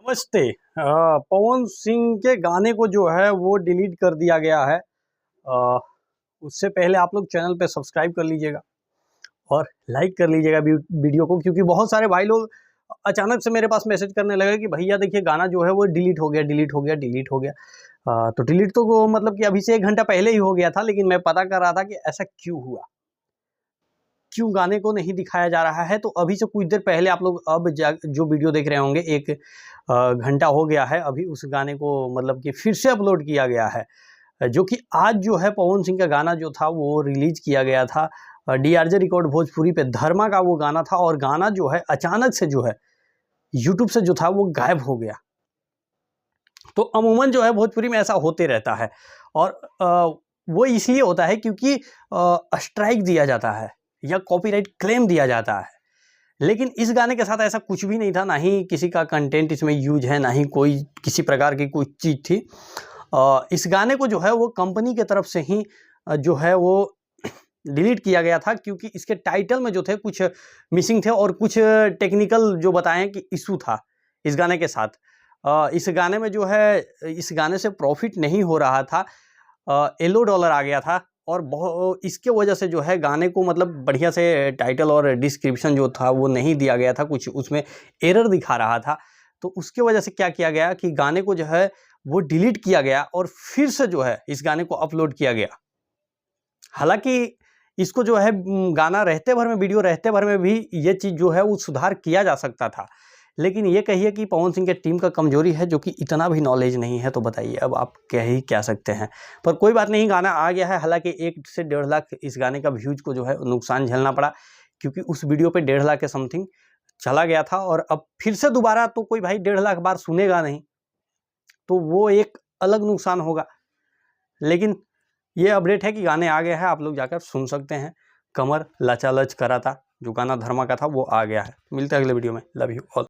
नमस्ते। पवन सिंह के गाने को जो है वो डिलीट कर दिया गया है। उससे पहले आप लोग चैनल पे सब्सक्राइब कर लीजिएगा और लाइक कर लीजिएगा वीडियो को, क्योंकि बहुत सारे भाई लोग अचानक से मेरे पास मैसेज करने लगे कि भैया देखिए गाना जो है वो डिलीट हो गया, डिलीट हो गया, डिलीट हो गया। तो डिलीट तो वो मतलब कि अभी से 1 घंटा पहले ही हो गया था, लेकिन मैं पता कर रहा था कि ऐसा क्यों हुआ, क्यों गाने को नहीं दिखाया जा रहा है। तो अभी से कुछ देर पहले आप लोग अब जो वीडियो देख रहे होंगे, 1 घंटा हो गया है, अभी उस गाने को मतलब कि फिर से अपलोड किया गया है, जो कि आज जो है पवन सिंह का गाना जो था वो रिलीज किया गया था DRJ रिकॉर्ड भोजपुरी पे। धर्मा का वो गाना था और गाना जो है अचानक से जो है यूट्यूब से जो था वो गायब हो गया। तो अमूमन जो है भोजपुरी में ऐसा होते रहता है, और वो इसलिए होता है क्योंकि स्ट्राइक दिया जाता है या कॉपीराइट क्लेम दिया जाता है। लेकिन इस गाने के साथ ऐसा कुछ भी नहीं था, ना ही किसी का कंटेंट इसमें यूज है, ना ही कोई किसी प्रकार की कोई चीज़ थी। इस गाने को जो है वो कंपनी के तरफ से ही जो है वो डिलीट किया गया था, क्योंकि इसके टाइटल में जो थे कुछ मिसिंग थे और कुछ टेक्निकल जो बताएं कि इशू था इस गाने के साथ। इस गाने में जो है इस गाने से प्रॉफिट नहीं हो रहा था, येलो डॉलर आ गया था, और इसके वजह से जो है गाने को मतलब बढ़िया से टाइटल और डिस्क्रिप्शन जो था वो नहीं दिया गया था, कुछ उसमें एरर दिखा रहा था। तो उसके वजह से क्या किया गया कि गाने को जो है वो डिलीट किया गया और फिर से जो है इस गाने को अपलोड किया गया। हालांकि इसको जो है गाना रहते भर में, वीडियो रहते भर में भी ये चीज़ जो है वो सुधार किया जा सकता था, लेकिन ये कहिए कि पवन सिंह के टीम का कमजोरी है, जो कि इतना भी नॉलेज नहीं है। तो बताइए अब आप क्या सकते हैं। पर कोई बात नहीं, गाना आ गया है। हालांकि 1 से 1.5 लाख इस गाने का व्यूज को जो है नुकसान झेलना पड़ा, क्योंकि उस वीडियो पे 1.5 लाख के समथिंग चला गया था, और अब फिर से दोबारा तो कोई भाई 1.5 लाख बार सुनेगा नहीं, तो वो एक अलग नुकसान होगा। लेकिन ये अपडेट है कि गाने आ गया है, आप लोग जाकर सुन सकते हैं। कमर लचा लच करा था जो गाना धर्मा का था वो आ गया है। मिलते हैं अगले वीडियो में। Love you all.